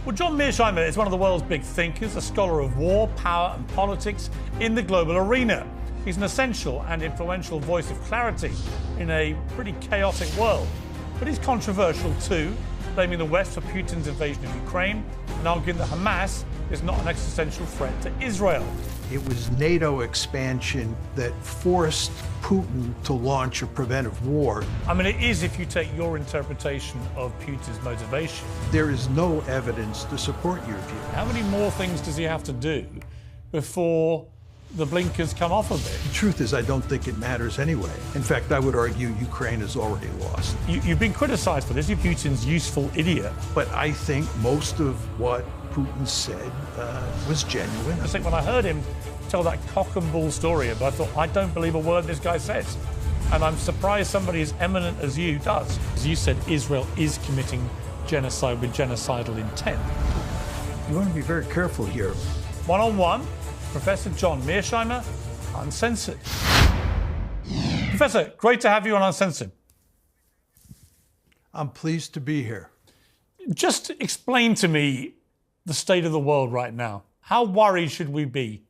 Well, John Mearsheimer is one of the world's big thinkers, a scholar of war, power and politics in the global arena. He's an essential and influential voice of clarity in a pretty chaotic world. But he's controversial too, blaming the West for Putin's invasion of Ukraine and arguing that Hamas is not an existential threat to Israel. It was NATO expansion that forced Putin to launch a preventive war. I mean, it is if you take your interpretation of Putin's motivation. There is no evidence to support your view. How many more things does he have to do before the blinkers come off a bit? The truth is, I don't think it matters anyway. In fact, I would argue Ukraine has already lost. You've been criticized for this. You're Putin's useful idiot. But I think most of what Putin said was genuine. I think when I heard him tell that cock and bull story, I thought, I don't believe a word this guy says. And I'm surprised somebody as eminent as you does. As you said, Israel is committing genocide with genocidal intent. You want to be very careful here. One-on-one, Professor John Mearsheimer, Uncensored. Professor, great to have you on Uncensored. I'm pleased to be here. Just explain to me the state of the world right now. How worried should we be?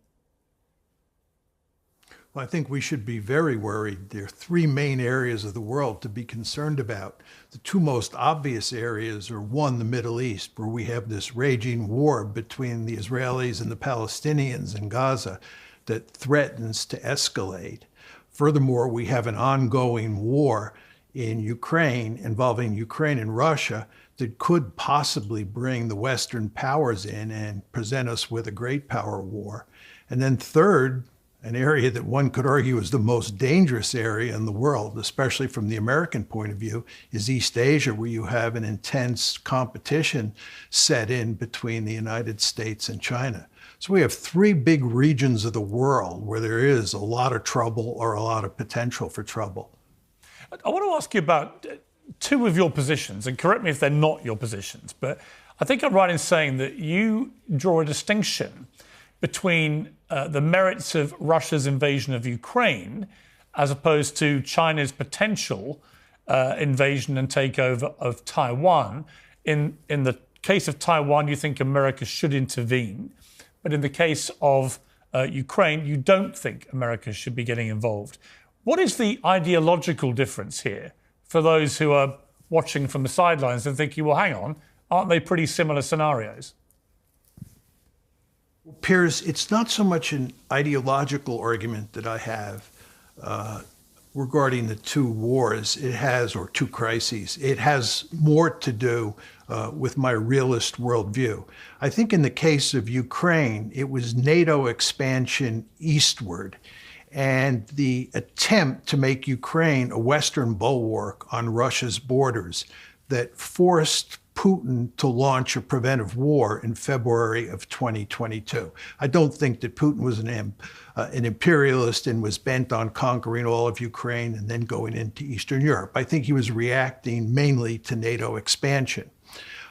Well, I think we should be very worried. There are three main areas of the world to be concerned about. The two most obvious areas are, one, the Middle East, where we have this raging war between the Israelis and the Palestinians in Gaza that threatens to escalate. Furthermore, we have an ongoing war in Ukraine involving Ukraine and Russia that could possibly bring the Western powers in and present us with a great power war. And then third, an area that one could argue is the most dangerous area in the world, especially from the American point of view, is East Asia, where you have an intense competition set in between the United States and China. So we have three big regions of the world where there is a lot of trouble or a lot of potential for trouble. I want to ask you about two of your positions, and correct me if they're not your positions, but I think I'm right in saying that you draw a distinction between the merits of Russia's invasion of Ukraine as opposed to China's potential invasion and takeover of Taiwan. In the case of Taiwan, you think America should intervene, but in the case of Ukraine, you don't think America should be getting involved. What is the ideological difference here for those who are watching from the sidelines and thinking, well, hang on, aren't they pretty similar scenarios? Piers, it's not so much an ideological argument that I have regarding the two wars. It has, or two crises. It has more to do with my realist worldview. I think in the case of Ukraine, it was NATO expansion eastward and the attempt to make Ukraine a Western bulwark on Russia's borders that forced Putin to launch a preventive war in February of 2022. I don't think that Putin was an imperialist and was bent on conquering all of Ukraine and then going into Eastern Europe. I think he was reacting mainly to NATO expansion.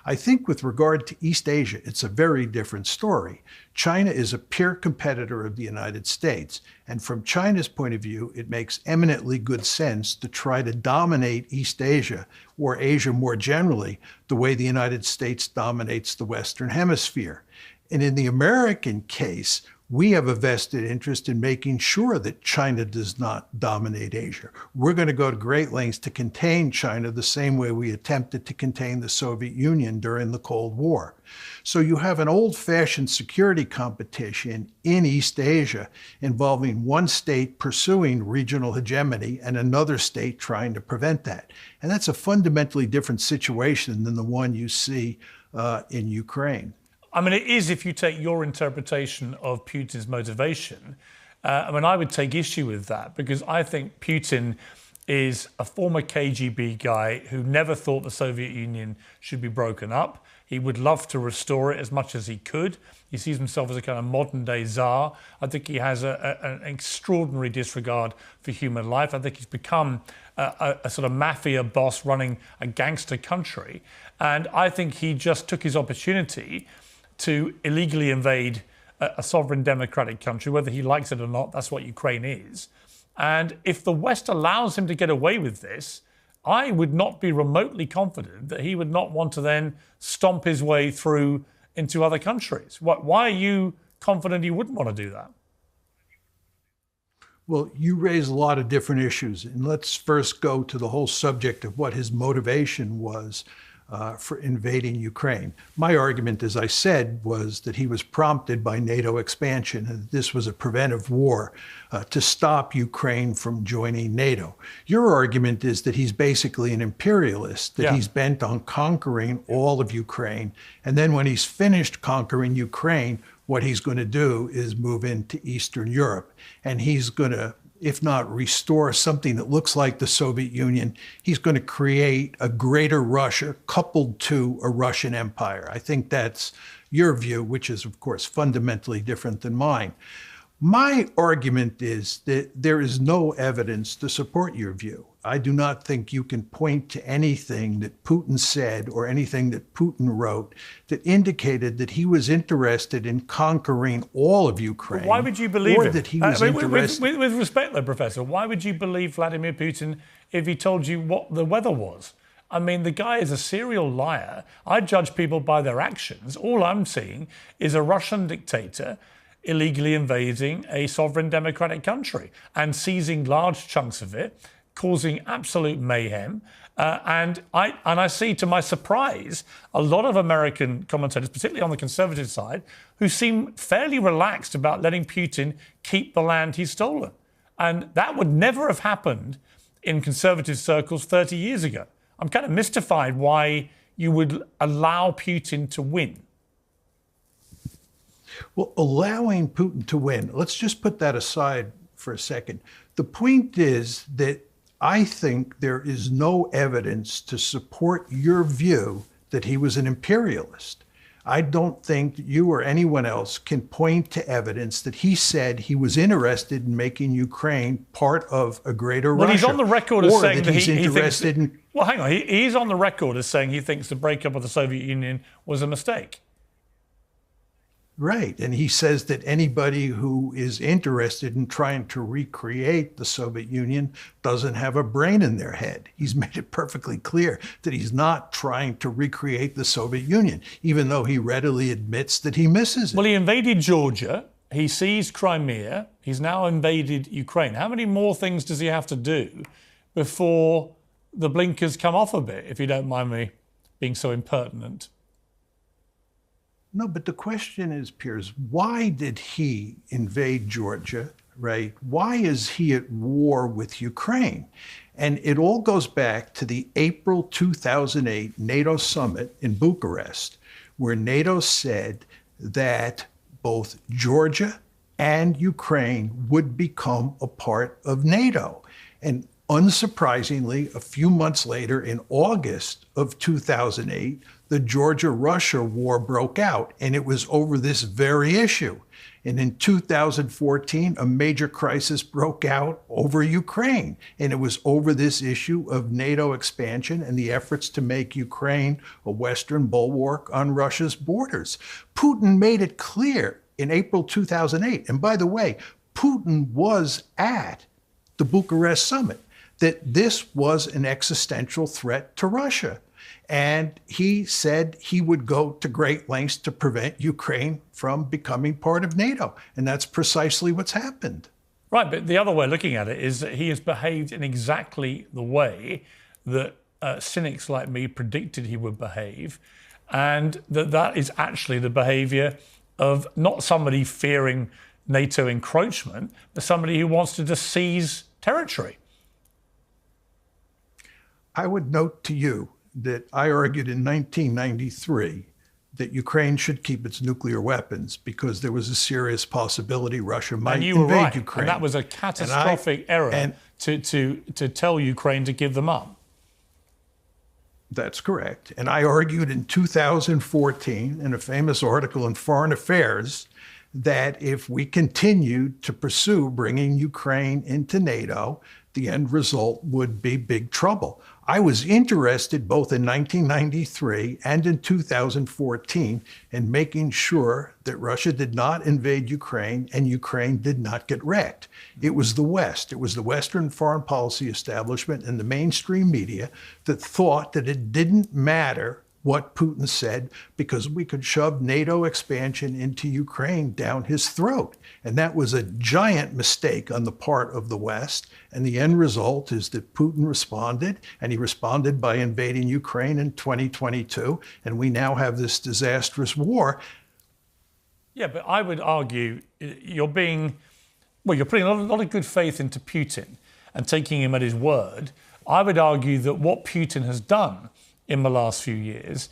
I think with regard to East Asia, it's a very different story. China is a peer competitor of the United States, and from China's point of view, it makes eminently good sense to try to dominate East Asia, or Asia more generally, the way the United States dominates the Western Hemisphere. And in the American case, we have a vested interest in making sure that China does not dominate Asia. We're going to go to great lengths to contain China the same way we attempted to contain the Soviet Union during the Cold War. So you have an old-fashioned security competition in East Asia involving one state pursuing regional hegemony and another state trying to prevent that. And that's a fundamentally different situation than the one you see in Ukraine. I mean, it is if you take your interpretation of Putin's motivation. I would take issue with that because I think Putin is a former KGB guy who never thought the Soviet Union should be broken up. He would love to restore it as much as he could. He sees himself as a kind of modern-day czar. I think he has an extraordinary disregard for human life. I think he's become a sort of mafia boss running a gangster country. And I think he just took his opportunity to illegally invade a sovereign democratic country, whether he likes it or not. That's what Ukraine is. And if the West allows him to get away with this, I would not be remotely confident that he would not want to then stomp his way through into other countries. Why are you confident he wouldn't want to do that? Well, you raise a lot of different issues, and let's first go to the whole subject of what his motivation was for invading Ukraine. My argument, as I said, was that he was prompted by NATO expansion, and this was a preventive war to stop Ukraine from joining NATO. Your argument is that he's basically an imperialist, that he's bent on conquering all of Ukraine, and then when he's finished conquering Ukraine, what he's going to do is move into Eastern Europe, and he's going to, if not restore something that looks like the Soviet Union, he's going to create a greater Russia coupled to a Russian empire. I think that's your view, which is, of course, fundamentally different than mine. My argument is that there is no evidence to support your view. I do not think you can point to anything that Putin said or anything that Putin wrote that indicated that he was interested in conquering all of Ukraine. But why would you believe or him? that he was interested... With respect, though, Professor, why would you believe Vladimir Putin if he told you what the weather was? I mean, the guy is a serial liar. I judge people by their actions. All I'm seeing is a Russian dictator illegally invading a sovereign democratic country and seizing large chunks of it, causing absolute mayhem. And I see, to my surprise, a lot of American commentators, particularly on the conservative side, who seem fairly relaxed about letting Putin keep the land he's stolen. And that would never have happened in conservative circles 30 years ago. I'm kind of mystified why you would allow Putin to win. Well, allowing Putin to win, let's just put that aside for a second. The point is that I think there is no evidence to support your view that he was an imperialist. I don't think you or anyone else can point to evidence that he said he was interested in making Ukraine part of a greater Russia. Well, he's on the record as saying that he's interested in... Well, hang on. He's on the record as saying he thinks the breakup of the Soviet Union was a mistake. Right. And he says that anybody who is interested in trying to recreate the Soviet Union doesn't have a brain in their head. He's made it perfectly clear that he's not trying to recreate the Soviet Union, even though he readily admits that he misses it. Well, he invaded Georgia. He seized Crimea. He's now invaded Ukraine. How many more things does he have to do before the blinkers come off a bit, if you don't mind me being so impertinent? No, but the question is, Piers, why did he invade Georgia, right? Why is he at war with Ukraine? And it all goes back to the April 2008 NATO summit in Bucharest, where NATO said that both Georgia and Ukraine would become a part of NATO. And unsurprisingly, a few months later, in August of 2008, the Georgia-Russia war broke out, and it was over this very issue. And in 2014, a major crisis broke out over Ukraine, and it was over this issue of NATO expansion and the efforts to make Ukraine a Western bulwark on Russia's borders. Putin made it clear in April 2008, and by the way, Putin was at the Bucharest summit, that this was an existential threat to Russia. And he said he would go to great lengths to prevent Ukraine from becoming part of NATO. And that's precisely what's happened. Right, but the other way of looking at it is that he has behaved in exactly the way that cynics like me predicted he would behave, and that is actually the behaviour of not somebody fearing NATO encroachment, but somebody who wants to just seize territory. I would note to you that I argued in 1993 that Ukraine should keep its nuclear weapons because there was a serious possibility Russia might invade Ukraine. And that was a catastrophic error to tell Ukraine to give them up. That's correct. And I argued in 2014 in a famous article in Foreign Affairs that if we continued to pursue bringing Ukraine into NATO, the end result would be big trouble. I was interested both in 1993 and in 2014 in making sure that Russia did not invade Ukraine and Ukraine did not get wrecked. It was the West. It was the Western foreign policy establishment and the mainstream media that thought that it didn't matter what Putin said because we could shove NATO expansion into Ukraine down his throat. And that was a giant mistake on the part of the West. And the end result is that Putin responded, and he responded by invading Ukraine in 2022. And we now have this disastrous war. Yeah, but I would argue you're putting a lot of good faith into Putin and taking him at his word. I would argue that what Putin has done in the last few years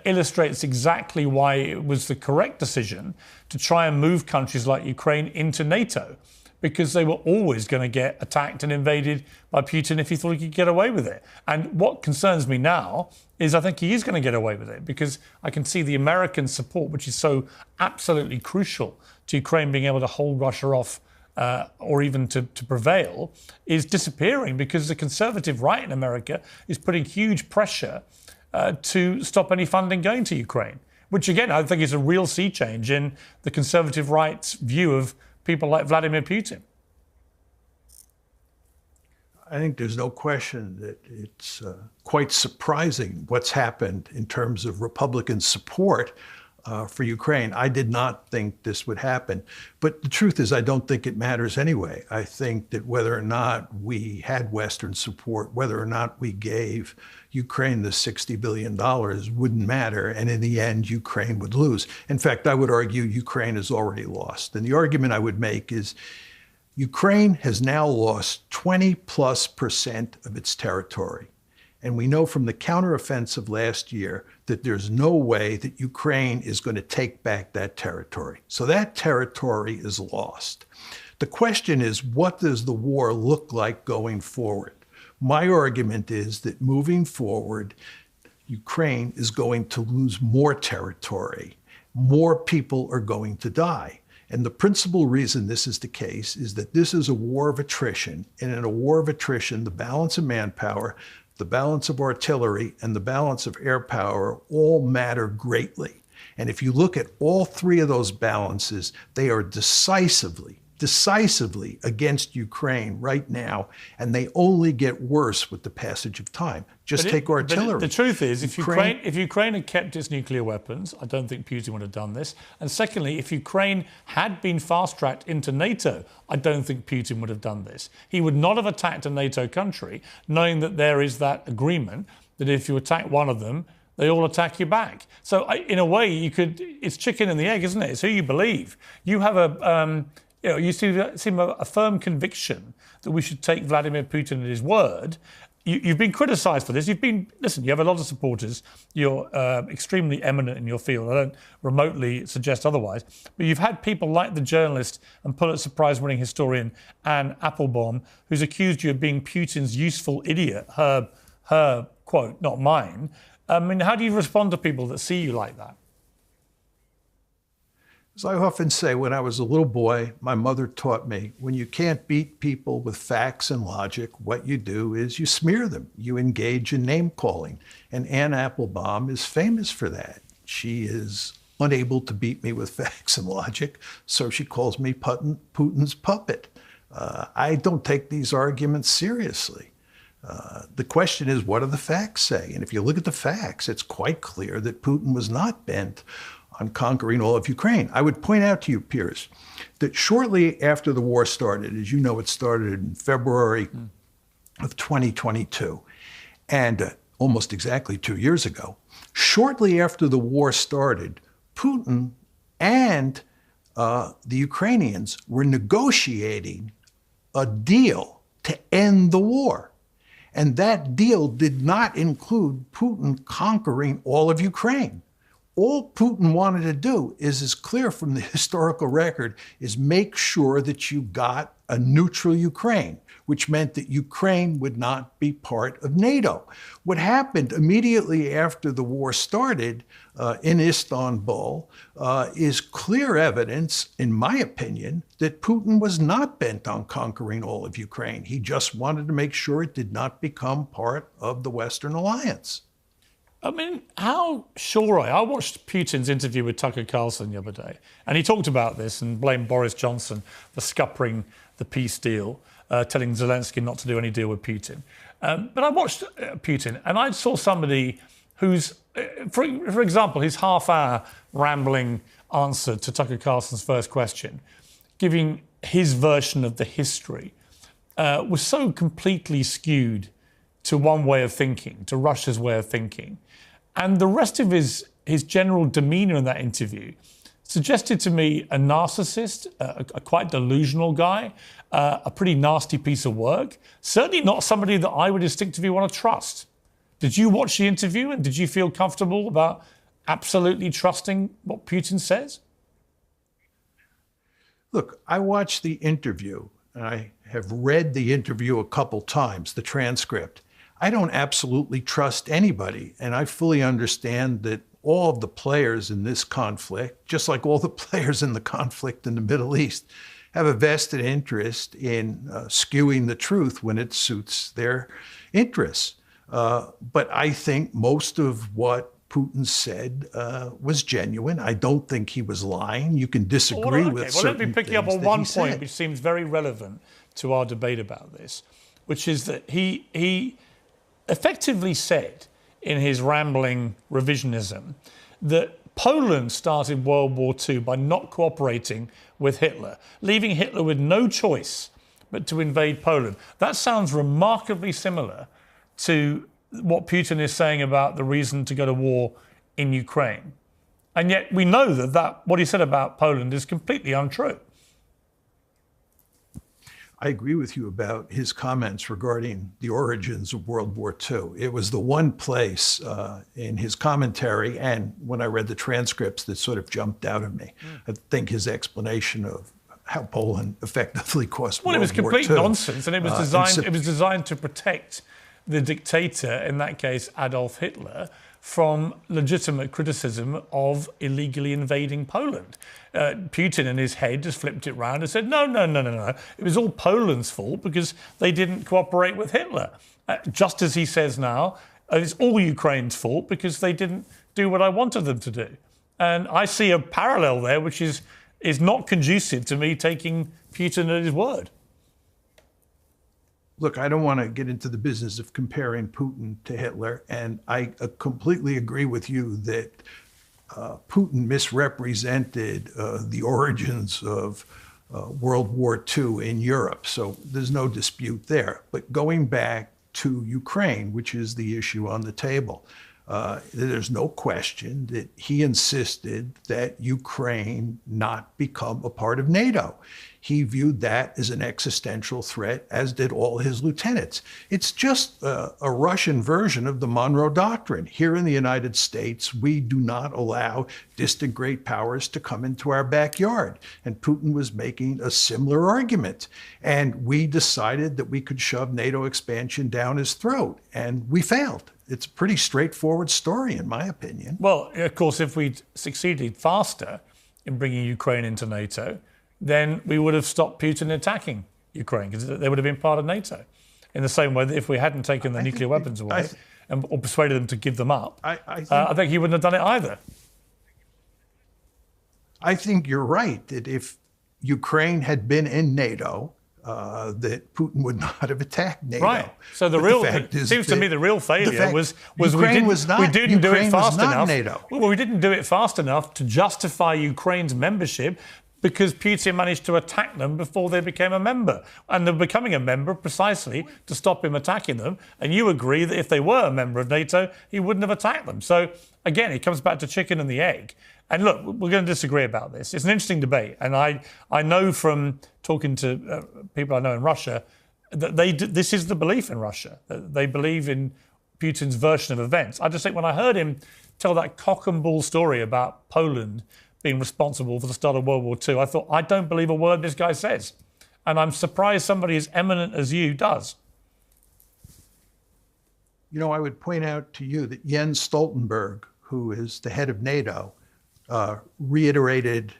illustrates exactly why it was the correct decision to try and move countries like Ukraine into NATO, because they were always going to get attacked and invaded by Putin if he thought he could get away with it. And what concerns me now is I think he is going to get away with it, because I can see the American support, which is so absolutely crucial to Ukraine being able to hold Russia off or even to prevail, is disappearing, because the conservative right in America is putting huge pressure to stop any funding going to Ukraine, which again I think is a real sea change in the conservative right's view of people like Vladimir Putin. I think there's no question that it's quite surprising what's happened in terms of Republican support for Ukraine. I did not think this would happen. But the truth is, I don't think it matters anyway. I think that whether or not we had Western support, whether or not we gave Ukraine the $60 billion wouldn't matter. And in the end, Ukraine would lose. In fact, I would argue Ukraine has already lost. And the argument I would make is Ukraine has now lost 20+% of its territory. And we know from the counteroffensive last year that there's no way that Ukraine is going to take back that territory. So that territory is lost. The question is, what does the war look like going forward? My argument is that moving forward, Ukraine is going to lose more territory. More people are going to die. And the principal reason this is the case is that this is a war of attrition. And in a war of attrition, the balance of manpower, the balance of artillery, and the balance of air power all matter greatly. And if you look at all three of those balances, they are decisively against Ukraine right now, and they only get worse with the passage of time. Just take artillery. The truth is, if Ukraine had kept its nuclear weapons, I don't think Putin would have done this. And secondly, if Ukraine had been fast-tracked into NATO, I don't think Putin would have done this. He would not have attacked a NATO country, knowing that there is that agreement that if you attack one of them, they all attack you back. So in a way, it's chicken and the egg, isn't it? It's who you believe. You have you seem a firm conviction that we should take Vladimir Putin at his word. You've been criticised for this. You have a lot of supporters. You're extremely eminent in your field. I don't remotely suggest otherwise. But you've had people like the journalist and Pulitzer Prize-winning historian Anne Applebaum, who's accused you of being Putin's useful idiot, her quote, not mine. I mean, how do you respond to people that see you like that? As I often say, when I was a little boy, my mother taught me, when you can't beat people with facts and logic, what you do is you smear them. You engage in name-calling. And Anne Applebaum is famous for that. She is unable to beat me with facts and logic, so she calls me Putin's puppet. I don't take these arguments seriously. The question is, what do the facts say? And if you look at the facts, it's quite clear that Putin was not bent on conquering all of Ukraine. I would point out to you, Piers, that shortly after the war started, as you know, it started in February of 2022, and almost exactly 2 years ago, shortly after the war started, Putin and the Ukrainians were negotiating a deal to end the war. And that deal did not include Putin conquering all of Ukraine. All Putin wanted to do is clear from the historical record, is make sure that you got a neutral Ukraine, which meant that Ukraine would not be part of NATO. What happened immediately after the war started in Istanbul is clear evidence, in my opinion, that Putin was not bent on conquering all of Ukraine. He just wanted to make sure it did not become part of the Western alliance. I mean, how sure I watched Putin's interview with Tucker Carlson the other day, and he talked about this and blamed Boris Johnson for scuppering the peace deal, telling Zelensky not to do any deal with Putin. But I watched Putin, and I saw somebody who's for example, his half-hour rambling answer to Tucker Carlson's first question, giving his version of the history, was so completely skewed to one way of thinking, to Russia's way of thinking. And the rest of his general demeanour in that interview suggested to me a narcissist, a quite delusional guy, a pretty nasty piece of work. Certainly not somebody that I would instinctively want to trust. Did you watch the interview and did you feel comfortable about absolutely trusting what Putin says? Look, I watched the interview, and I have read the interview a couple times, the transcript. I don't absolutely trust anybody, and I fully understand that all of the players in this conflict, just like all the players in the conflict in the Middle East, have a vested interest in skewing the truth when it suits their interests. But I think most of what Putin said was genuine. I don't think he was lying. You can disagree with certain things. Well, let me pick you up on one point which seems very relevant to our debate about this, which is that he effectively said in his rambling revisionism that Poland started World War II by not cooperating with Hitler, leaving Hitler with no choice but to invade Poland. That sounds remarkably similar to what Putin is saying about the reason to go to war in Ukraine. And yet we know that what he said about Poland is completely untrue. I agree with you about his comments regarding the origins of World War II. It was the one place in his commentary and when I read the transcripts that sort of jumped out at me. I think his explanation of how Poland effectively caused World War II. Well, it was complete nonsense, and it was designed to protect the dictator, in that case Adolf Hitler, from legitimate criticism of illegally invading Poland. Putin in his head just flipped it round and said, no. It was all Poland's fault because they didn't cooperate with Hitler. Just as he says now, it's all Ukraine's fault because they didn't do what I wanted them to do. And I see a parallel there which is not conducive to me taking Putin at his word. Look, I don't want to get into the business of comparing Putin to Hitler, and I completely agree with you that Putin misrepresented the origins of World War II in Europe, so there's no dispute there. But going back to Ukraine, which is the issue on the table, there's no question that he insisted that Ukraine not become a part of NATO. He viewed that as an existential threat, as did all his lieutenants. It's just a Russian version of the Monroe Doctrine. Here in the United States, we do not allow distant great powers to come into our backyard. And Putin was making a similar argument. And we decided that we could shove NATO expansion down his throat, and we failed. It's a pretty straightforward story, in my opinion. Well, of course, if we'd succeeded faster in bringing Ukraine into NATO, then we would have stopped Putin attacking Ukraine because they would have been part of NATO. In the same way that if we hadn't taken the nuclear weapons away or persuaded them to give them up, I think he wouldn't have done it either. I think you're right that if Ukraine had been in NATO, that Putin would not have attacked NATO. Right. So it seems to me the real failure was we didn't do it fast enough. NATO. Well, we didn't do it fast enough to justify Ukraine's membership because Putin managed to attack them before they became a member. And they're becoming a member precisely to stop him attacking them. And you agree that if they were a member of NATO, he wouldn't have attacked them. So, again, it comes back to chicken and the egg. And look, we're going to disagree about this. It's an interesting debate. And I know from talking to people I know in Russia that this is the belief in Russia. They believe in Putin's version of events. I just think when I heard him tell that cock and bull story about Poland being responsible for the start of World War II, I thought, I don't believe a word this guy says. And I'm surprised somebody as eminent as you does. You know, I would point out to you that Jens Stoltenberg, who is the head of NATO, reiterated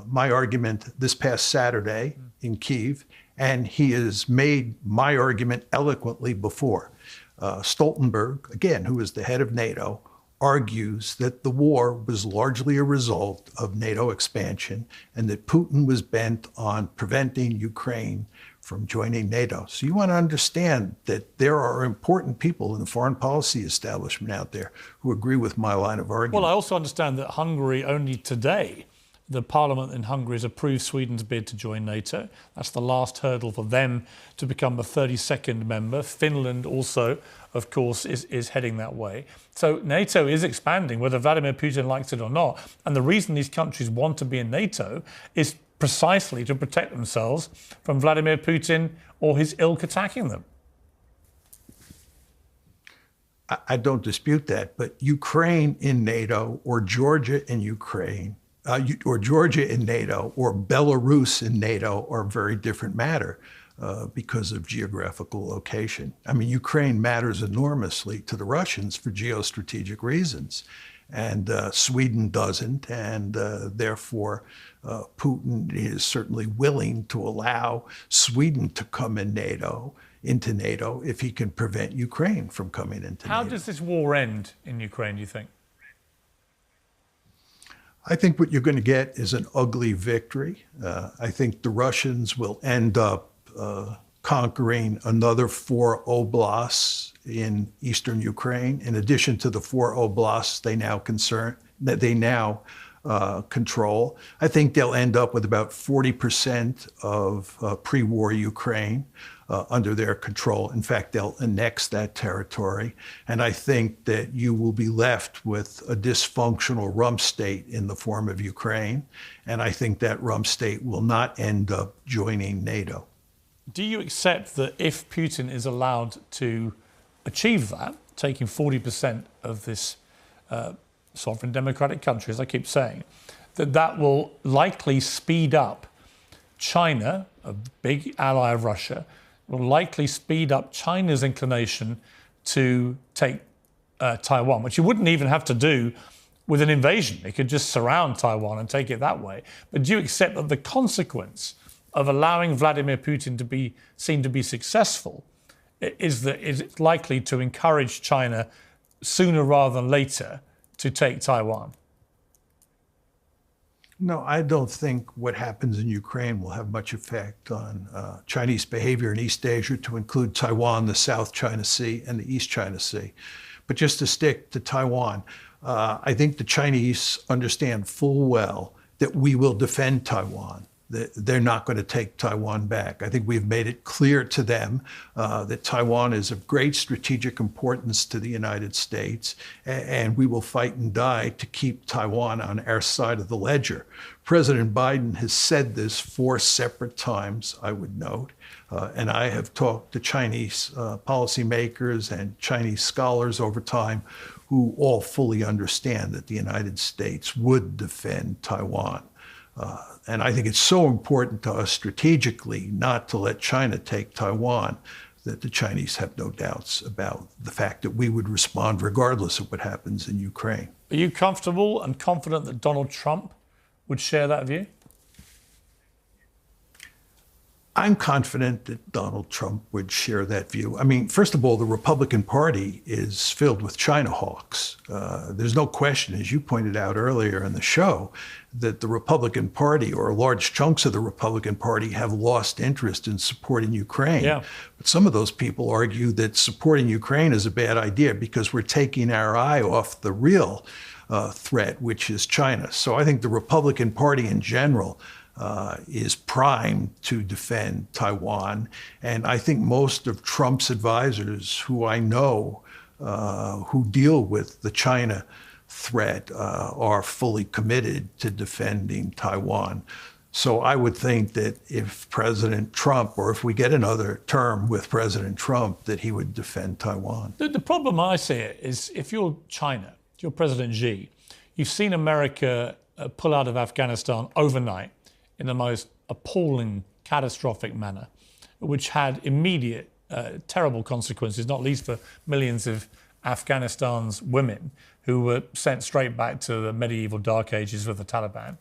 my argument this past Saturday in Kyiv, and he has made my argument eloquently before. Stoltenberg, again, who is the head of NATO, argues that the war was largely a result of NATO expansion and that Putin was bent on preventing Ukraine from joining NATO. So you want to understand that there are important people in the foreign policy establishment out there who agree with my line of argument. Well, I also understand that Hungary, only today, the parliament in Hungary has approved Sweden's bid to join NATO. That's the last hurdle for them to become a 32nd member. Finland also, of course, is heading that way. So NATO is expanding, whether Vladimir Putin likes it or not. And the reason these countries want to be in NATO is precisely to protect themselves from Vladimir Putin or his ilk attacking them. I don't dispute that, but Ukraine in NATO or Georgia in Ukraine, or Georgia in NATO or Belarus in NATO are a very different matter because of geographical location. I mean, Ukraine matters enormously to the Russians for geostrategic reasons. And Sweden doesn't, and therefore Putin is certainly willing to allow Sweden to come into NATO if he can prevent Ukraine from coming into NATO. How does this war end in Ukraine, do you think? I think what you're going to get is an ugly victory. I think the Russians will end up conquering another 4 oblasts in eastern Ukraine, in addition to the 4 oblasts they now control. I think they'll end up with about 40% of pre-war Ukraine under their control. In fact, they'll annex that territory. And I think that you will be left with a dysfunctional rump state in the form of Ukraine. And I think that rump state will not end up joining NATO. Do you accept that if Putin is allowed to achieve that, taking 40% of this sovereign democratic country, as I keep saying, that will likely speed up China, a big ally of Russia, will likely speed up China's inclination to take Taiwan, which you wouldn't even have to do with an invasion. They could just surround Taiwan and take it that way. But do you accept that the consequence of allowing Vladimir Putin to be seen to be successful is it's likely to encourage China sooner rather than later to take Taiwan? No, I don't think what happens in Ukraine will have much effect on Chinese behavior in East Asia, to include Taiwan, the South China Sea, and the East China Sea. But just to stick to Taiwan, I think the Chinese understand full well that we will defend Taiwan. They're not going to take Taiwan back. I think we've made it clear to them that Taiwan is of great strategic importance to the United States, and we will fight and die to keep Taiwan on our side of the ledger. President Biden has said this 4 separate times, I would note, and I have talked to Chinese policymakers and Chinese scholars over time who all fully understand that the United States would defend Taiwan. And I think it's so important to us strategically not to let China take Taiwan that the Chinese have no doubts about the fact that we would respond regardless of what happens in Ukraine. Are you comfortable and confident that Donald Trump would share that view? I'm confident that Donald Trump would share that view. I mean, first of all, the Republican Party is filled with China hawks. There's no question, as you pointed out earlier in the show, that the Republican Party, or large chunks of the Republican Party, have lost interest in supporting Ukraine. Yeah. But some of those people argue that supporting Ukraine is a bad idea because we're taking our eye off the real threat, which is China. So I think the Republican Party in general is primed to defend Taiwan. And I think most of Trump's advisors, who I know, who deal with the China threat, are fully committed to defending Taiwan. So I would think that if President Trump, or if we get another term with President Trump, that he would defend Taiwan. The problem I see it is, if you're China, if you're President Xi, you've seen America pull out of Afghanistan overnight in the most appalling, catastrophic manner, which had immediate, terrible consequences, not least for millions of Afghanistan's women who were sent straight back to the medieval dark ages with the Taliban,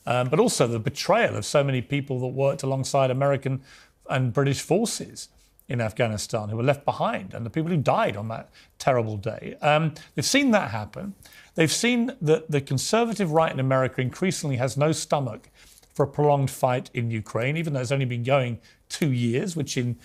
but also the betrayal of so many people that worked alongside American and British forces in Afghanistan who were left behind, and the people who died on that terrible day. They've seen that happen. They've seen that the conservative right in America increasingly has no stomach for a prolonged fight in Ukraine, even though it's only been going 2 years, which in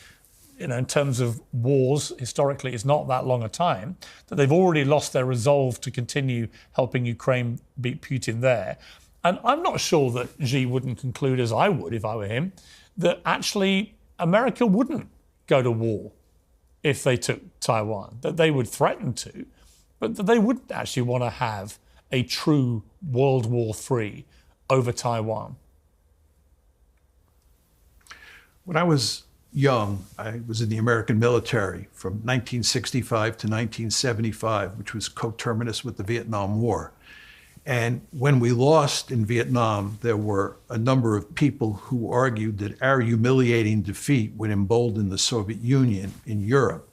terms of wars, historically, is not that long a time, that they've already lost their resolve to continue helping Ukraine beat Putin there. And I'm not sure that Xi wouldn't conclude, as I would if I were him, that actually America wouldn't go to war if they took Taiwan, that they would threaten to, but that they wouldn't actually want to have a true World War III over Taiwan. When I was young, I was in the American military from 1965 to 1975, which was coterminous with the Vietnam War. And when we lost in Vietnam, there were a number of people who argued that our humiliating defeat would embolden the Soviet Union in Europe,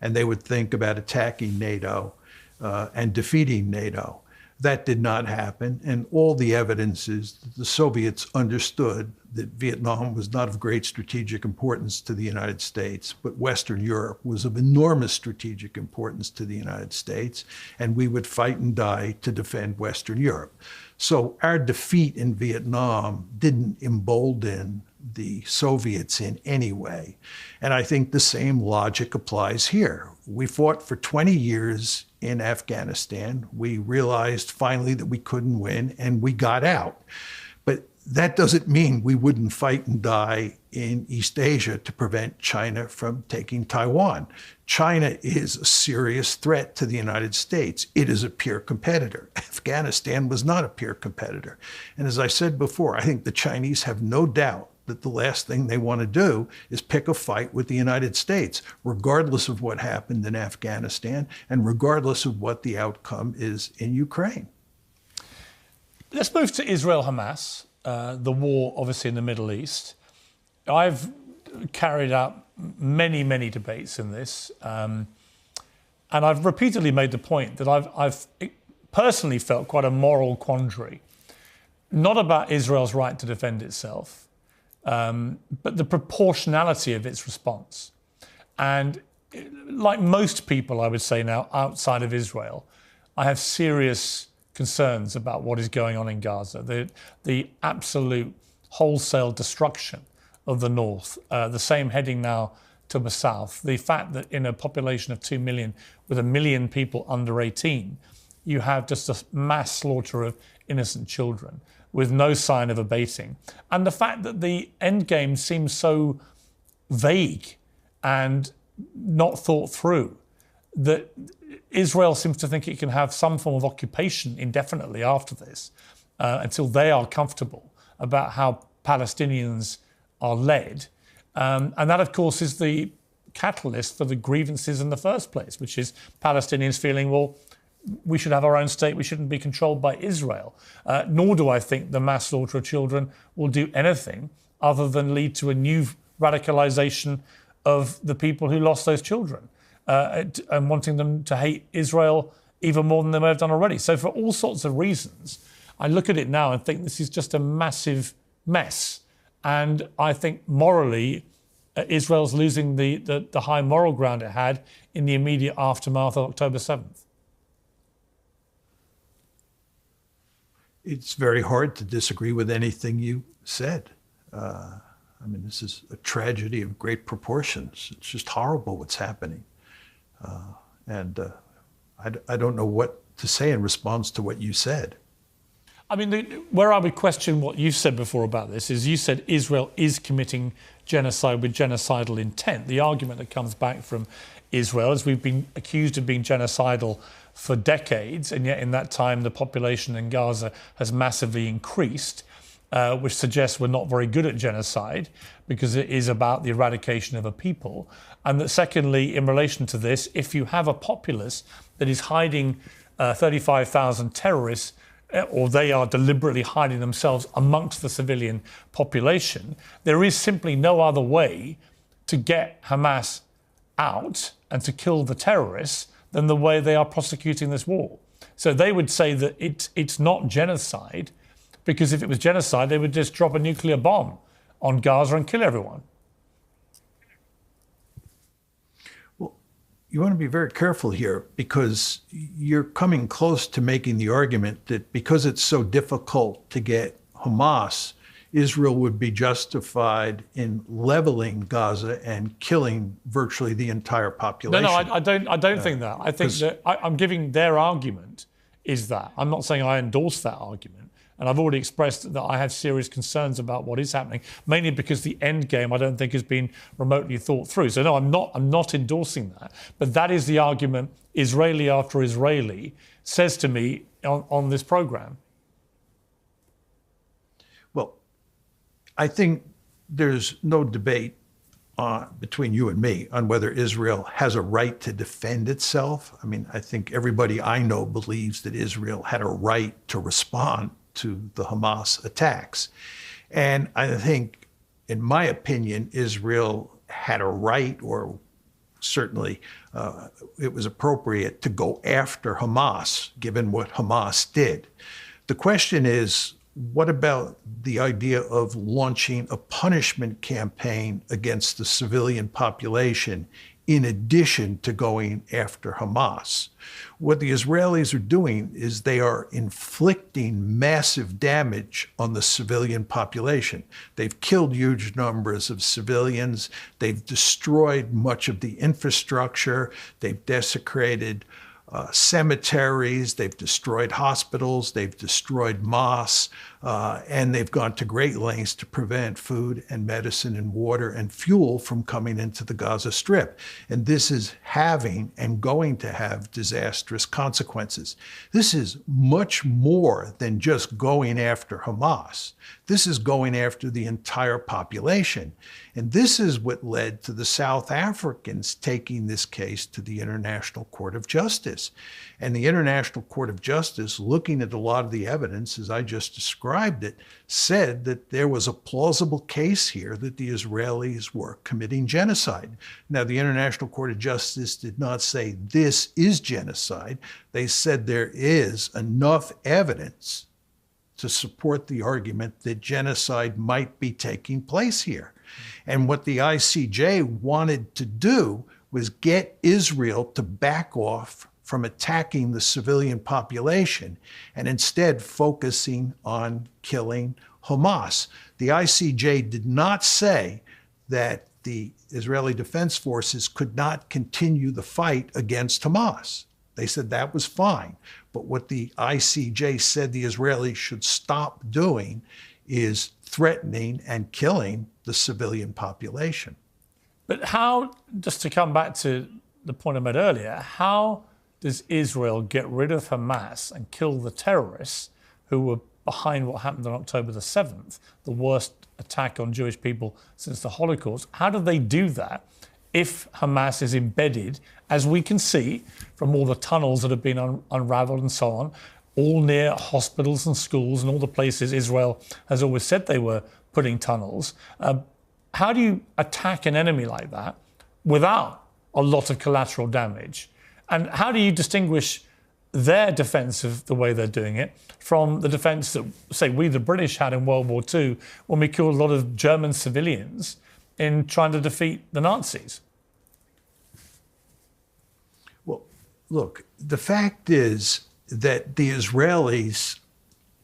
and they would think about attacking NATO and defeating NATO. That did not happen, and all the evidence is that the Soviets understood that Vietnam was not of great strategic importance to the United States, but Western Europe was of enormous strategic importance to the United States, and we would fight and die to defend Western Europe. So our defeat in Vietnam didn't embolden the Soviets in any way. And I think the same logic applies here. We fought for 20 years in Afghanistan. We realized finally that we couldn't win, and we got out. But that doesn't mean we wouldn't fight and die in East Asia to prevent China from taking Taiwan. China is a serious threat to the United States. It is a peer competitor. Afghanistan was not a peer competitor. And as I said before, I think the Chinese have no doubt that the last thing they want to do is pick a fight with the United States, regardless of what happened in Afghanistan and regardless of what the outcome is in Ukraine. Let's move to Israel-Hamas, the war obviously in the Middle East. I've carried out many, many debates in this, and I've repeatedly made the point that I've personally felt quite a moral quandary, not about Israel's right to defend itself, but the proportionality of its response. And like most people, I would say now, outside of Israel, I have serious concerns about what is going on in Gaza, the absolute wholesale destruction of the north, the same heading now to the south, the fact that in a population of 2 million, with 1 million people under 18, you have just a mass slaughter of innocent children with no sign of abating. And the fact that the end game seems so vague and not thought through, that Israel seems to think it can have some form of occupation indefinitely after this, until they are comfortable about how Palestinians are led. And that, of course, is the catalyst for the grievances in the first place, which is Palestinians feeling, well, we should have our own state, we shouldn't be controlled by Israel. Nor do I think the mass slaughter of children will do anything other than lead to a new radicalization of the people who lost those children, and wanting them to hate Israel even more than they may have done already. So for all sorts of reasons, I look at it now and think this is just a massive mess. And I think morally, Israel's losing the high moral ground it had in the immediate aftermath of October 7th. It's very hard to disagree with anything you said. I mean, this is a tragedy of great proportions. It's just horrible what's happening. I don't know what to say in response to what you said. I mean, where I would question what you said before about this is you said Israel is committing genocide with genocidal intent. The argument that comes back from Israel is we've been accused of being genocidal for decades, and yet in that time the population in Gaza has massively increased, which suggests we're not very good at genocide because it is about the eradication of a people. And that secondly, in relation to this, if you have a populace that is hiding 35,000 terrorists, or they are deliberately hiding themselves amongst the civilian population, there is simply no other way to get Hamas out and to kill the terrorists than the way they are prosecuting this war. So they would say that it's not genocide, because if it was genocide, they would just drop a nuclear bomb on Gaza and kill everyone. Well, you want to be very careful here, because you're coming close to making the argument that because it's so difficult to get Hamas Israel would be justified in leveling Gaza and killing virtually the entire population. I don't think that. I think that I'm giving their argument is that. I'm not saying I endorse that argument. And I've already expressed that I have serious concerns about what is happening, mainly because the end game I don't think has been remotely thought through. So no, I'm not endorsing that. But that is the argument Israeli after Israeli says to me on this program. Well, I think there's no debate between you and me on whether Israel has a right to defend itself. I mean, I think everybody I know believes that Israel had a right to respond to the Hamas attacks. And I think, in my opinion, Israel had a right, or certainly it was appropriate to go after Hamas, given what Hamas did. The question is, what about the idea of launching a punishment campaign against the civilian population in addition to going after Hamas? What the Israelis are doing is they are inflicting massive damage on the civilian population. They've killed huge numbers of civilians. They've destroyed much of the infrastructure. They've desecrated cemeteries, they've destroyed hospitals, they've destroyed mosques, and they've gone to great lengths to prevent food and medicine and water and fuel from coming into the Gaza Strip. And this is having and going to have disastrous consequences. This is much more than just going after Hamas. This is going after the entire population. And this is what led to the South Africans taking this case to the International Court of Justice. And the International Court of Justice, looking at a lot of the evidence, as I just described it, said that there was a plausible case here that the Israelis were committing genocide. Now, the International Court of Justice did not say this is genocide. They said there is enough evidence to support the argument that genocide might be taking place here. And what the ICJ wanted to do was get Israel to back off from attacking the civilian population and instead focusing on killing Hamas. The ICJ did not say that the Israeli Defense Forces could not continue the fight against Hamas. They said that was fine. But what the ICJ said the Israelis should stop doing is threatening and killing the civilian population. But how, just to come back to the point I made earlier, how does Israel get rid of Hamas and kill the terrorists who were behind what happened on October the 7th, the worst attack on Jewish people since the Holocaust? How do they do that if Hamas is embedded, as we can see from all the tunnels that have been unraveled and so on, all near hospitals and schools and all the places Israel has always said they were putting tunnels? How do you attack an enemy like that without a lot of collateral damage? And how do you distinguish their defence of the way they're doing it from the defence that, say, we the British had in World War II when we killed a lot of German civilians in trying to defeat the Nazis? Well, look, the fact is that the Israelis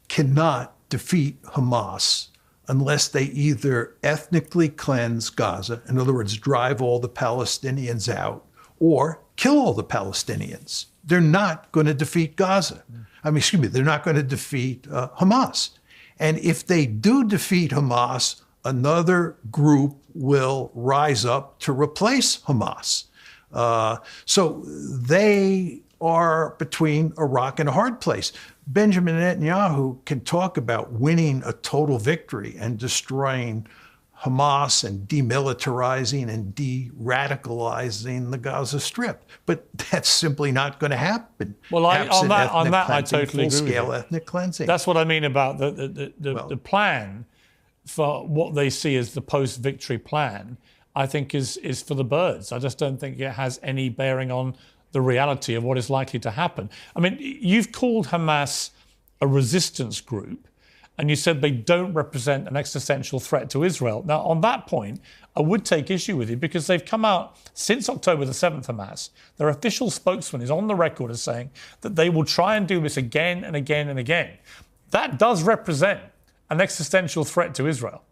cannot defeat Hamas unless they either ethnically cleanse Gaza, in other words, drive all the Palestinians out, or kill all the Palestinians. They're not going to defeat Gaza. They're not going to defeat Hamas. And if they do defeat Hamas, another group will rise up to replace Hamas. So they are between a rock and a hard place. Benjamin Netanyahu can talk about winning a total victory and destroying Hamas and demilitarizing and de-radicalizing the Gaza Strip, but that's simply not going to happen. Well, on that I totally agree with you. Full-scale ethnic cleansing. That's what I mean about the plan for what they see as the post-victory plan. I think is for the birds. I just don't think it has any bearing on the reality of what is likely to happen. I mean, you've called Hamas a resistance group, and you said they don't represent an existential threat to Israel. Now, on that point, I would take issue with you because they've come out since October the 7th, Hamas. Their official spokesman is on the record as saying that they will try and do this again and again and again. That does represent an existential threat to Israel?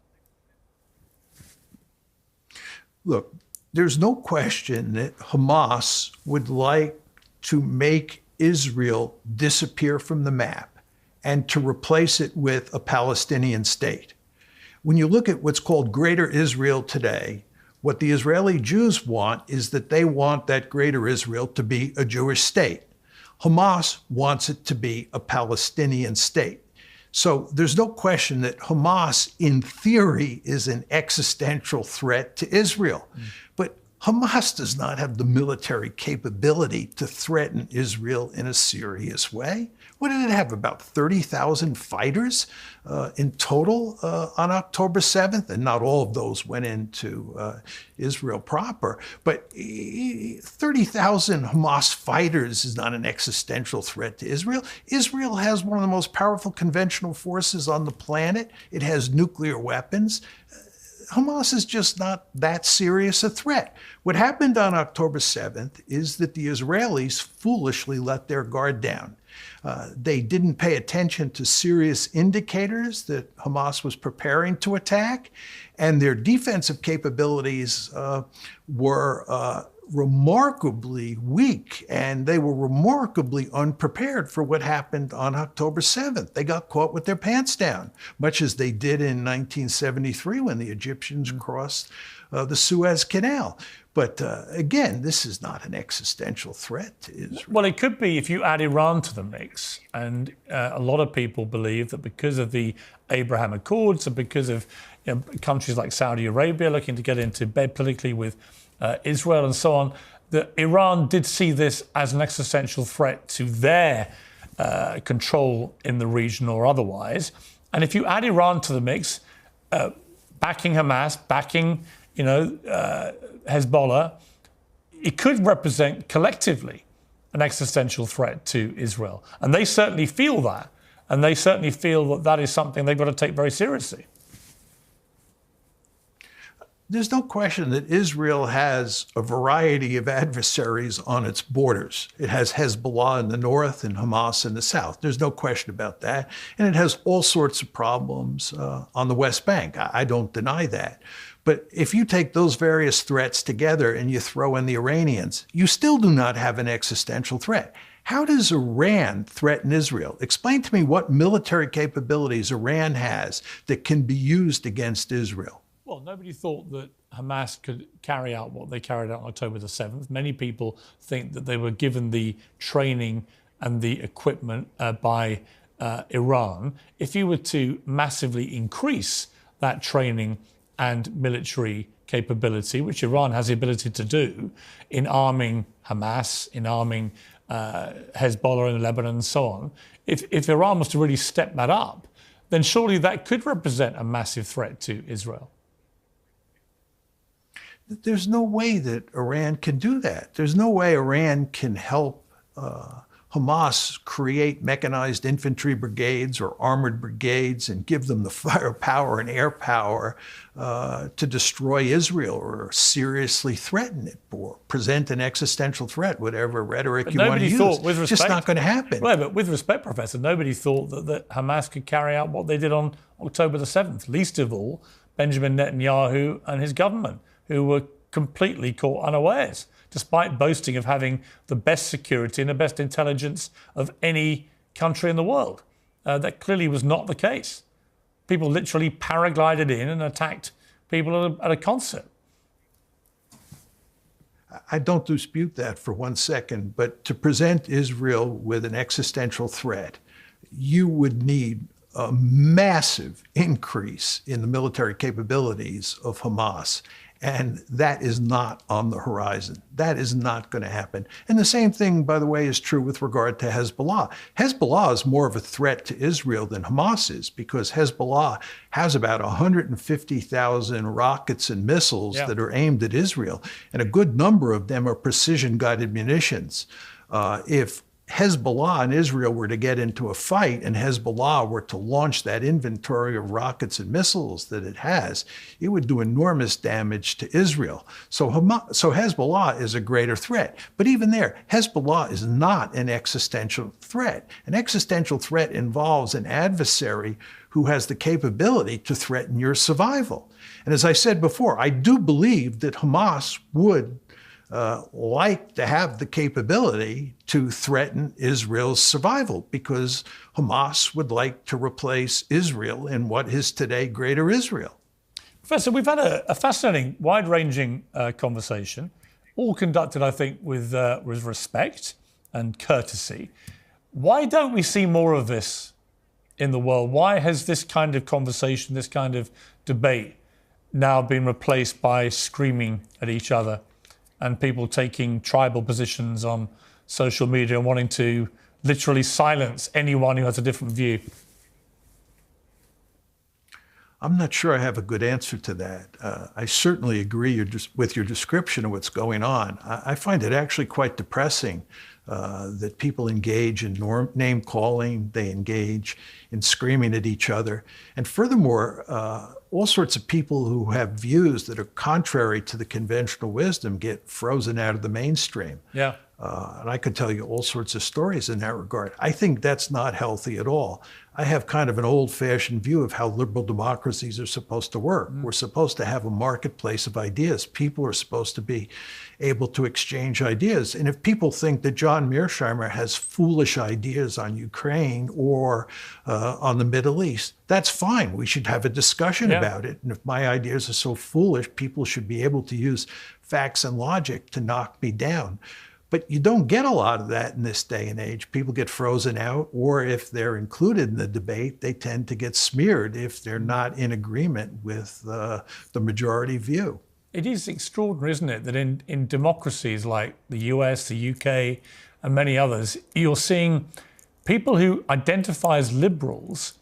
Look, there's no question that Hamas would like to make Israel disappear from the map and to replace it with a Palestinian state. When you look at what's called Greater Israel today, what the Israeli Jews want is that they want that Greater Israel to be a Jewish state. Hamas wants it to be a Palestinian state. So there's no question that Hamas, in theory, is an existential threat to Israel. But Hamas does not have the military capability to threaten Israel in a serious way. What did it have, about 30,000 fighters in total on October 7th? And not all of those went into Israel proper. But 30,000 Hamas fighters is not an existential threat to Israel. Israel has one of the most powerful conventional forces on the planet. It has nuclear weapons. Hamas is just not that serious a threat. What happened on October 7th is that the Israelis foolishly let their guard down. They didn't pay attention to serious indicators that Hamas was preparing to attack, and their defensive capabilities were remarkably weak, and they were remarkably unprepared for what happened on October 7th. They got caught with their pants down, much as they did in 1973 when the Egyptians crossed the Suez Canal. But again, this is not an existential threat to Israel. Well, it could be if you add Iran to the mix. And a lot of people believe that because of the Abraham Accords and because of countries like Saudi Arabia looking to get into bed politically with Israel and so on, that Iran did see this as an existential threat to their control in the region or otherwise. And if you add Iran to the mix, backing Hamas, backing Hezbollah, it could represent collectively an existential threat to Israel. And they certainly feel that. And they certainly feel that that is something they've got to take very seriously. There's no question that Israel has a variety of adversaries on its borders. It has Hezbollah in the north and Hamas in the south. There's no question about that. And it has all sorts of problems on the West Bank. I don't deny that. But if you take those various threats together and you throw in the Iranians, you still do not have an existential threat. How does Iran threaten Israel? Explain to me what military capabilities Iran has that can be used against Israel. Well, nobody thought that Hamas could carry out what they carried out on October the 7th. Many people think that they were given the training and the equipment by Iran. If you were to massively increase that training and military capability, which Iran has the ability to do, in arming Hamas, in arming Hezbollah in Lebanon and so on, if Iran was to really step that up, then surely that could represent a massive threat to Israel. There's no way that Iran can do that. There's no way Iran can help Hamas create mechanized infantry brigades or armored brigades and give them the firepower and air power to destroy Israel or seriously threaten it or present an existential threat, whatever rhetoric you want to use. It's just not going to happen. Well, but with respect, Professor, nobody thought that Hamas could carry out what they did on October the 7th, least of all Benjamin Netanyahu and his government, who were completely caught unawares, despite boasting of having the best security and the best intelligence of any country in the world. That clearly was not the case. People literally paraglided in and attacked people at a concert. I don't dispute that for 1 second, but to present Israel with an existential threat, you would need a massive increase in the military capabilities of Hamas. And that is not on the horizon. That is not going to happen. And the same thing, by the way, is true with regard to Hezbollah. Hezbollah is more of a threat to Israel than Hamas is, because Hezbollah has about 150,000 rockets and missiles that are aimed at Israel. And a good number of them are precision-guided munitions. If Hezbollah and Israel were to get into a fight and Hezbollah were to launch that inventory of rockets and missiles that it has, it would do enormous damage to Israel. So Hezbollah is a greater threat. But even there, Hezbollah is not an existential threat. An existential threat involves an adversary who has the capability to threaten your survival. And as I said before, I do believe that Hamas would like to have the capability to threaten Israel's survival, because Hamas would like to replace Israel in what is today Greater Israel. Professor, we've had a fascinating, wide-ranging conversation, all conducted, I think, with respect and courtesy. Why don't we see more of this in the world? Why has this kind of conversation, this kind of debate now been replaced by screaming at each other and people taking tribal positions on social media and wanting to literally silence anyone who has a different view? I'm not sure I have a good answer to that. I certainly agree with your description of what's going on. I find it actually quite depressing that people engage in name calling, they engage in screaming at each other. And furthermore, all sorts of people who have views that are contrary to the conventional wisdom get frozen out of the mainstream. Yeah. And I could tell you all sorts of stories in that regard. I think that's not healthy at all. I have kind of an old-fashioned view of how liberal democracies are supposed to work. We're supposed to have a marketplace of ideas. People are supposed to be able to exchange ideas. And if people think that John Mearsheimer has foolish ideas on Ukraine or on the Middle East, that's fine. We should have a discussion about it. And if my ideas are so foolish, people should be able to use facts and logic to knock me down. But you don't get a lot of that in this day and age. People get frozen out, or if they're included in the debate, they tend to get smeared if they're not in agreement with the majority view. It is extraordinary, isn't it, that in democracies like the US, the UK, and many others, you're seeing people who identify as liberals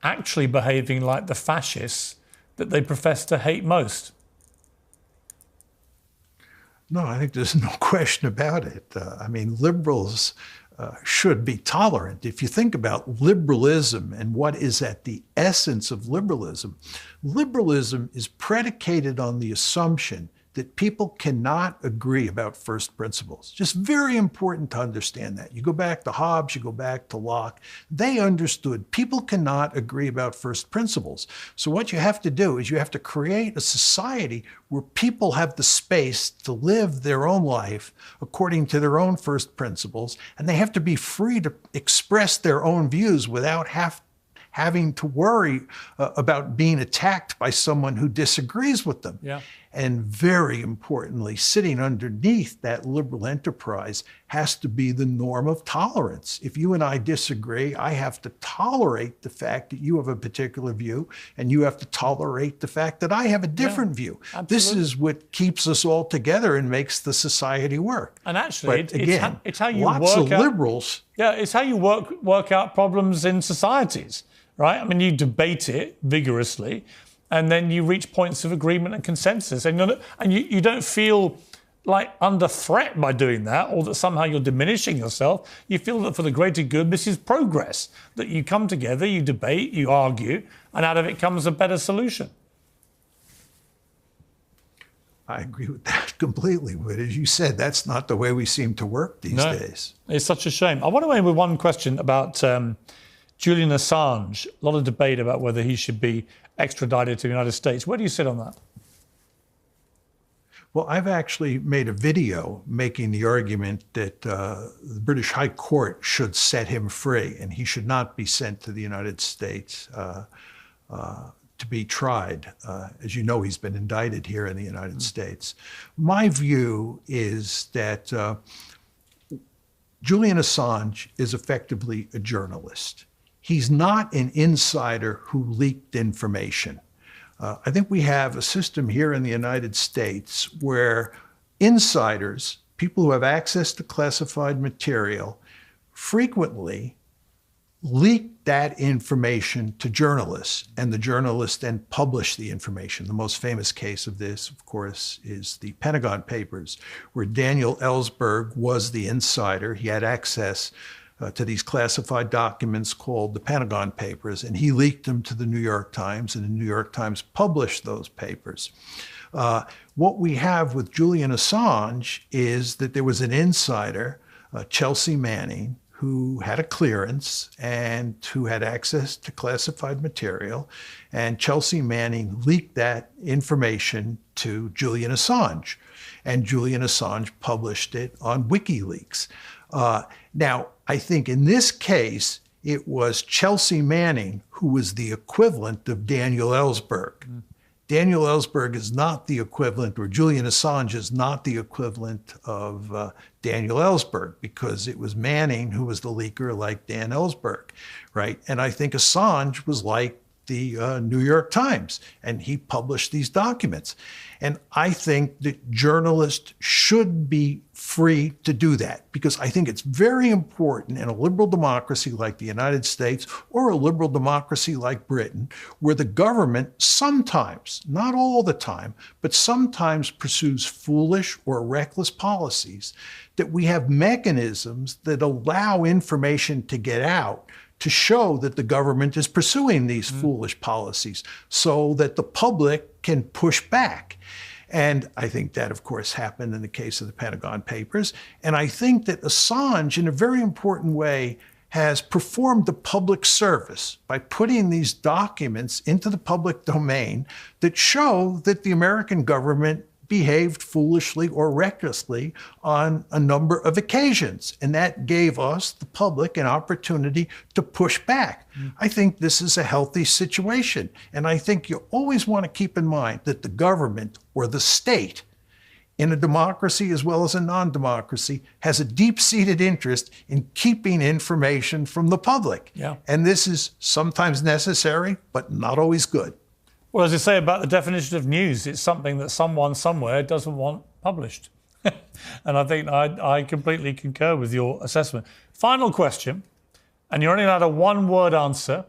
actually behaving like the fascists that they profess to hate most. No, I think there's no question about it. I mean, liberals should be tolerant. If you think about liberalism and what is at the essence of liberalism, liberalism is predicated on the assumption that people cannot agree about first principles. Just very important to understand that. You go back to Hobbes, you go back to Locke, they understood people cannot agree about first principles. So what you have to do is you have to create a society where people have the space to live their own life according to their own first principles, and they have to be free to express their own views without having to worry about being attacked by someone who disagrees with them. Yeah. And very importantly, sitting underneath that liberal enterprise has to be the norm of tolerance. If you and I disagree, I have to tolerate the fact that you have a particular view, and you have to tolerate the fact that I have a different view. Absolutely. This is what keeps us all together and makes the society work. And actually, it's how you lots work of out, liberals. Yeah, it's how you work out problems in societies, right? I mean, you debate it vigorously, and then you reach points of agreement and consensus. And you don't feel like under threat by doing that, or that somehow you're diminishing yourself. You feel that for the greater good, this is progress, that you come together, you debate, you argue, and out of it comes a better solution. I agree with that completely. But as you said, that's not the way we seem to work these days. It's such a shame. I want to end with one question about Julian Assange. A lot of debate about whether he should be extradited to the United States. Where do you sit on that? Well, I've actually made a video making the argument that the British High Court should set him free, and he should not be sent to the United States to be tried. As you know, he's been indicted here in the United States. My view is that Julian Assange is effectively a journalist. He's not an insider who leaked information. I think we have a system here in the United States where insiders, people who have access to classified material, frequently leaked that information to journalists, and the journalists then published the information. The most famous case of this, of course, is the Pentagon Papers, where Daniel Ellsberg was the insider. He had access to these classified documents called the Pentagon Papers, and he leaked them to the New York Times, and the New York Times published those papers. What we have with Julian Assange is that there was an insider, Chelsea Manning, who had a clearance and who had access to classified material, and Chelsea Manning leaked that information to Julian Assange, and Julian Assange published it on WikiLeaks. Now, I think in this case, it was Chelsea Manning who was the equivalent of Daniel Ellsberg. Daniel Ellsberg is not the equivalent, or Julian Assange is not the equivalent of Daniel Ellsberg, because it was Manning who was the leaker, like Dan Ellsberg, right? And I think Assange was like the New York Times, and he published these documents. And I think that journalists should be free to do that, because I think it's very important in a liberal democracy like the United States, or a liberal democracy like Britain, where the government sometimes, not all the time, but sometimes pursues foolish or reckless policies, that we have mechanisms that allow information to get out to show that the government is pursuing these foolish policies, so that the public can push back. And I think that, of course, happened in the case of the Pentagon Papers. And I think that Assange, in a very important way, has performed the public service by putting these documents into the public domain that show that the American government behaved foolishly or recklessly on a number of occasions. And that gave us, the public, an opportunity to push back. I think this is a healthy situation. And I think you always want to keep in mind that the government, or the state, in a democracy as well as a non-democracy, has a deep-seated interest in keeping information from the public. Yeah. And this is sometimes necessary, but not always good. Well, as you say about the definition of news, it's something that someone somewhere doesn't want published. And I think I completely concur with your assessment. Final question, and you're only allowed a one-word answer.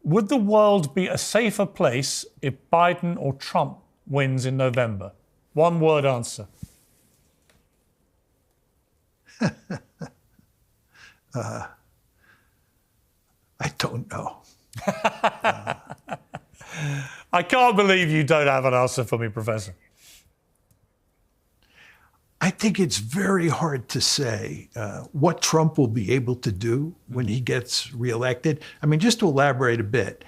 Would the world be a safer place if Biden or Trump wins in November? One-word answer. I don't know. I can't believe you don't have an answer for me, Professor. I think it's very hard to say what Trump will be able to do when he gets reelected. I mean, just to elaborate a bit,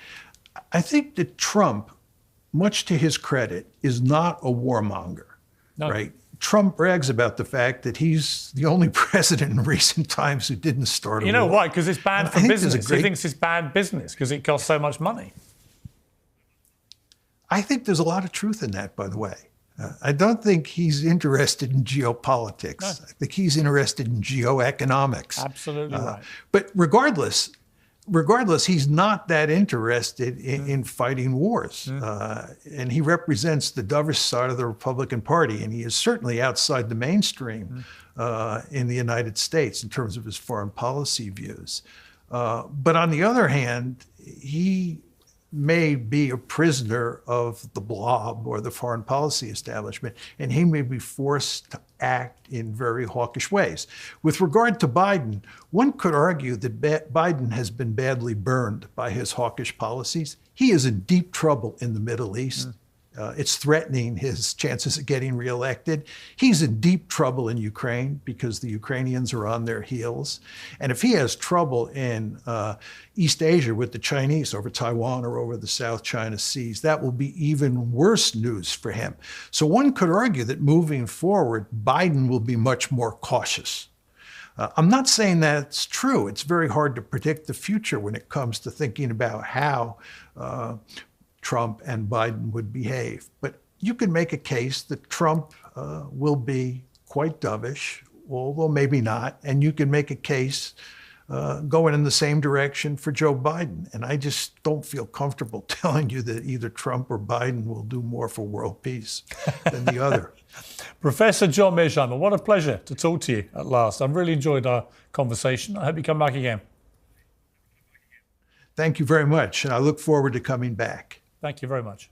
I think that Trump, much to his credit, is not a warmonger, right? Trump brags about the fact that he's the only president in recent times who didn't start a war. You know why? Because it's bad for business. He thinks it's bad business because it costs so much money. I think there's a lot of truth in that, by the way. I don't think he's interested in geopolitics. No. I think he's interested in geoeconomics. Absolutely right. But regardless, he's not that interested in fighting wars. And he represents the dovish side of the Republican Party, and he is certainly outside the mainstream in the United States in terms of his foreign policy views. But on the other hand, he may be a prisoner of the blob or the foreign policy establishment, and he may be forced to act in very hawkish ways. With regard to Biden, one could argue that Biden has been badly burned by his hawkish policies. He is in deep trouble in the Middle East. It's threatening his chances of getting reelected. He's in deep trouble in Ukraine because the Ukrainians are on their heels. And if he has trouble in East Asia with the Chinese over Taiwan or over the South China Seas, that will be even worse news for him. So one could argue that moving forward, Biden will be much more cautious. I'm not saying that's true. It's very hard to predict the future when it comes to thinking about how Trump and Biden would behave. But you can make a case that Trump will be quite dovish, although maybe not. And you can make a case going in the same direction for Joe Biden. And I just don't feel comfortable telling you that either Trump or Biden will do more for world peace than the other. Professor John Mearsheimer, what a pleasure to talk to you at last. I've really enjoyed our conversation. I hope you come back again. Thank you very much, and I look forward to coming back. Thank you very much.